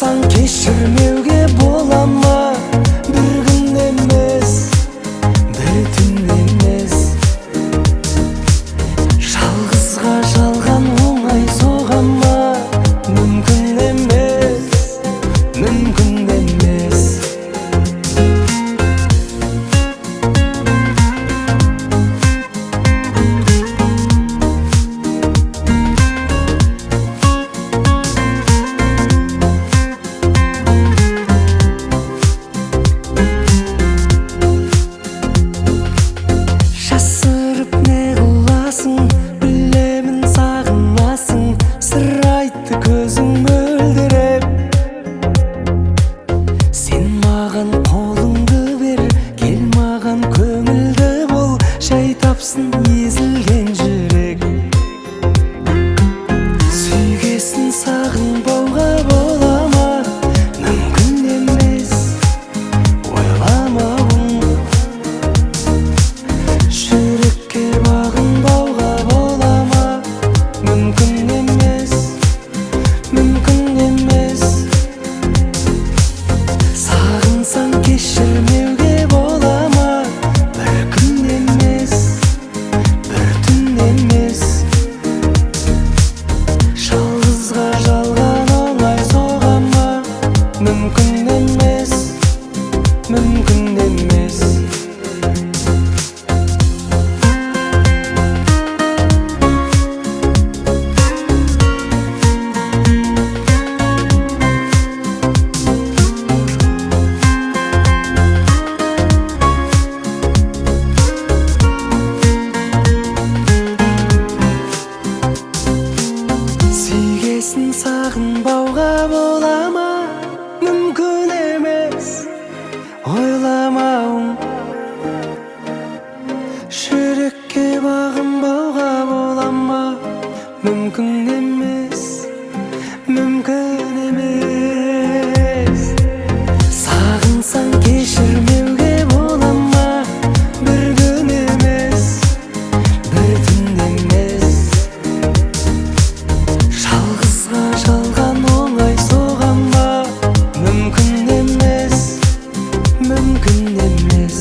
Сағынсаң кешірмеуге бола ма? Бір күн емес, бір түн емес. Жалғызға жалған оңай соға ма? Мүмкін емес, мүмкін емес. Жасырып не қыласың, білемін сағынасың. Сыр айтты көзің мөлдіреп. Сен маған қолыңды бер, кел маған көңілді бол. Жай тапсын езілген жүрек. Сүйгесін сағынбауға бола ма? Мүмкін емес, ойламауым. Жүрекке бағынбауға бола ма? Мүмкін емес, мүмкін емес. Сағынсаң кешірмеуге бола ма? Бір күн емес, бір түн емес. Жалғызға жалған оңай соға ма? Мүмкін емес, мүмкін емес. Сүйгесін сағынбауға бола ма? Мүмкін емес, ойламауым. Жүрекке бағынбауға бола ма? Мүмкін емес, мүмкін емес. Сағынсаң кешірмеуге бола ма? Бір күн емес, бір түн емес. Жалғызға жалған оңай соға ма? Мүмкін емес, мүмкін емес.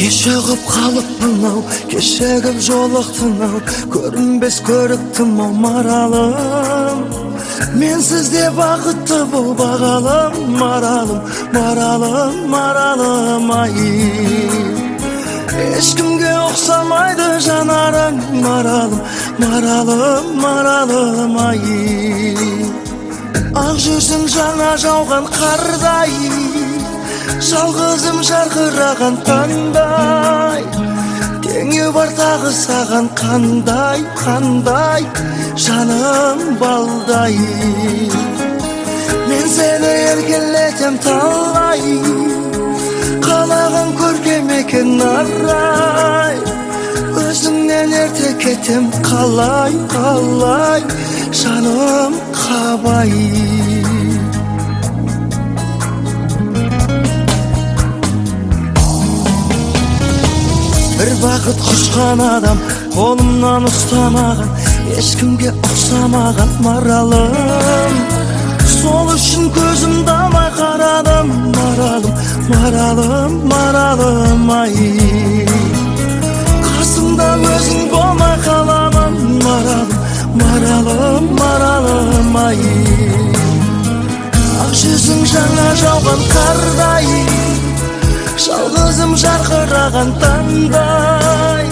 Кешігіп қалыппын-ау, кешігіп жолықтың-ау. Көрінбес көріктім-ау маралым. Менсіз де бақытты бол бағалым, маралым, маралым, маралым ай. Ешкімге ұқсамайды жанарың, маралым, маралым, маралым ай. Ақ жүзің жаңа жауған қардай, жалғызым жарқыраған таңдай. Теңі бар тағы саған қандай, қандай, жаным балдай. Мен сені еркелетем талай, қалаған көркем екен арай. Өзіңнен ерте кетем қалай, қалай, жаным қабай. Бір бақыт құшқан адам қолымнан ұстамаған, ешкімге ұқсамаған маралым. Сол үшін көзімді алмай қарадым, маралым, маралым, маралым ай. Қасымда өзің болмай қаламын, маралым, маралым, маралым ай. Ақ жүзің жаңа жауған қардай, жалғызым жарқыраған таңдай.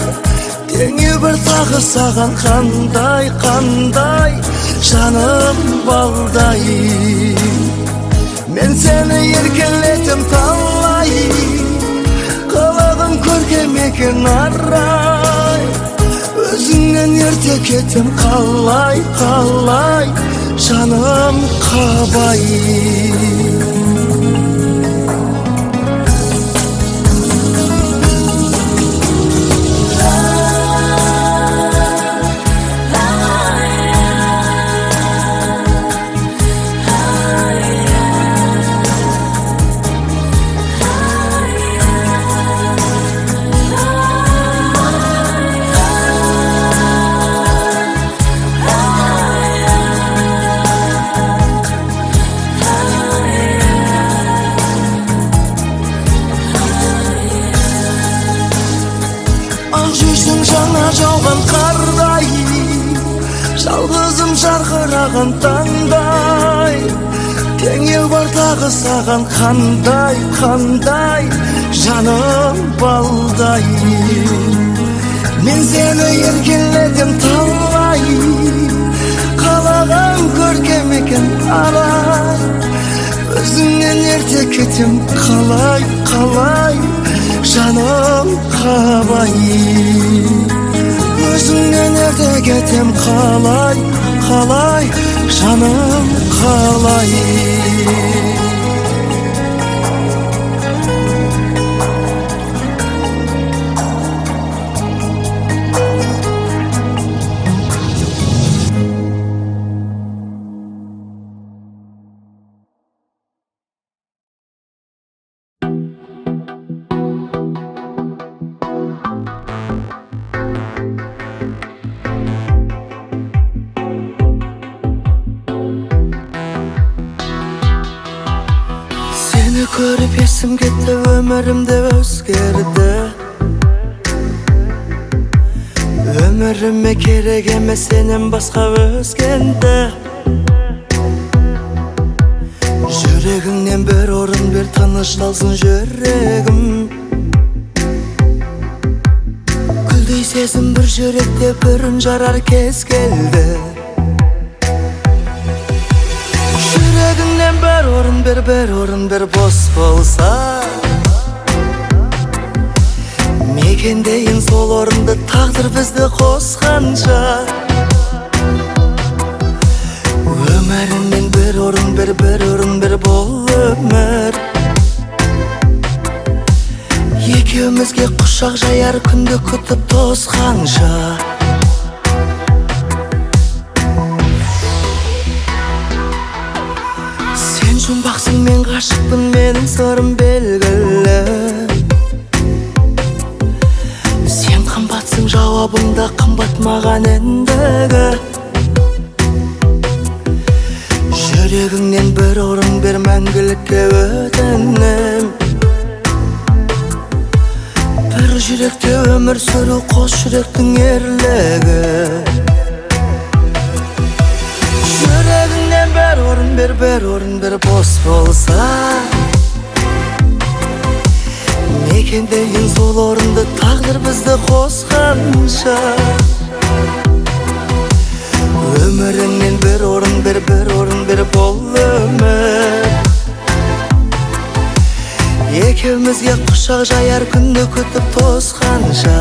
Теңі бір тағы саған қандай, қандай, жаным балдай. Мен сені еркелетем талай, қалағым көркем екен арай. Өзіңнен ерте кетем қалай, қалай, жаным қабай. жарқыраған таңдай, теңеу бар тағы саған қандай жаным балдай. Мен сені еркелетем талай, қалаған көркем екен арай. Өзіңнен ерте кетем қалай жаным қалай. Өзіңнен ерте кетем қалай жаным қалай. Seni görüp есім кетті, өмірімде өзгерді. Өміріме керек емес сенен басқа өзгенді. Жүрегіңнен бір орын бер, тынышталсын жүрегім. Гүлдей сезім бір жүректе, бір үн жарар кез келді. Жүрегіңнен бір орын бер, бос болса. Мекендейін сол орынды, тағдыр бізді қосқанша. Өміріңнен бір орын бер, бол өмір. Екеумізге құшақ жаяр күнді күтіп тосқанша. Жұмбақсың, мен ғашықпын, менің сырым белгілі. Сен қымбатсың, жауабың да қымбат маған ендігі. Жүрегіңнен бір орын бер, мәңгілікке өтінем. Бір жүректе өмір сүру, қос жүректің ерлігі. Жүрегіңнен бір орын бер, бос болса. Мекендейін сол орынды, тағдыр бізді қосқанша. Өміріңнен бір орын бер, бол өмір. Екеумізге құшақ жаяр күнді күтіп тосқанша.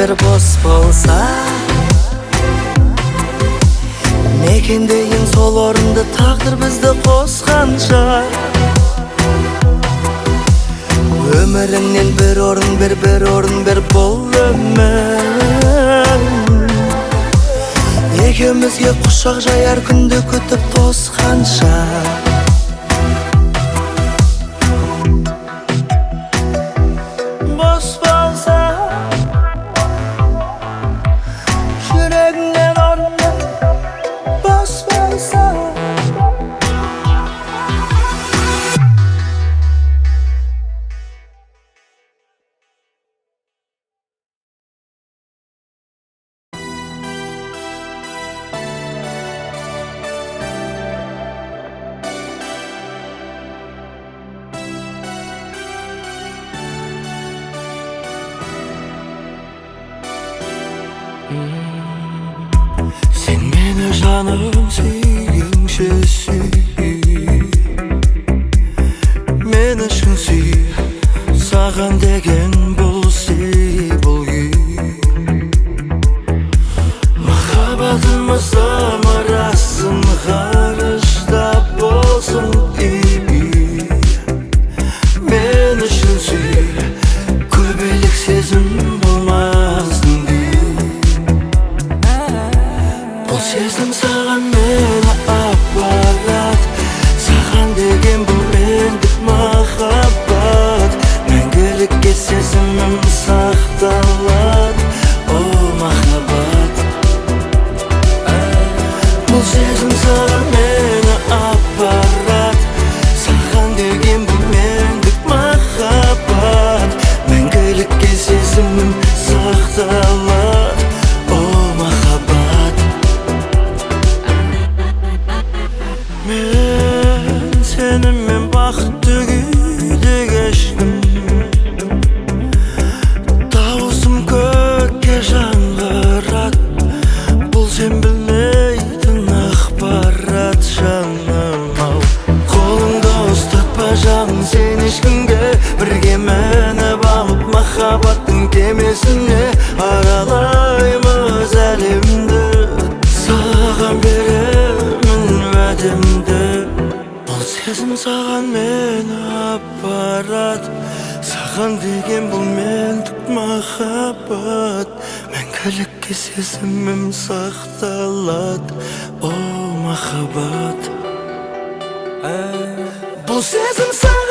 Bir boz bolsa. Mekendeyim sol orunda, taqdir bizdi qo'sqancha. Өміріңнен bir орын bir бол өмір. Екеумізге құшақ жаяр күнді күтіп тосқанша. Sen meni жаным сүйгенше сүй, мен үшін сүй, саған деген бұл сый, бұл күй. Махаббатымыз самарасын, ғарышта болсын үй. Мен үшін сүй, көбелек сезім болмасын. сезіммен бақытты күйде кештім. Дауысым көкке жаңғырат, бұл сен білмейтін ақпарат жаным-ау. Қолыңды ұстатпа жаным сен ешкімге, бірге мініп алып махаббаттың кемесіне аралаймыз әлемді. Саған беремін уәдемді, бұл сезім саған мені апарат. Саған деген бұл мендік махаббат, мәңгілікке сезімім сақталады. О махаббат, бұл сезім саған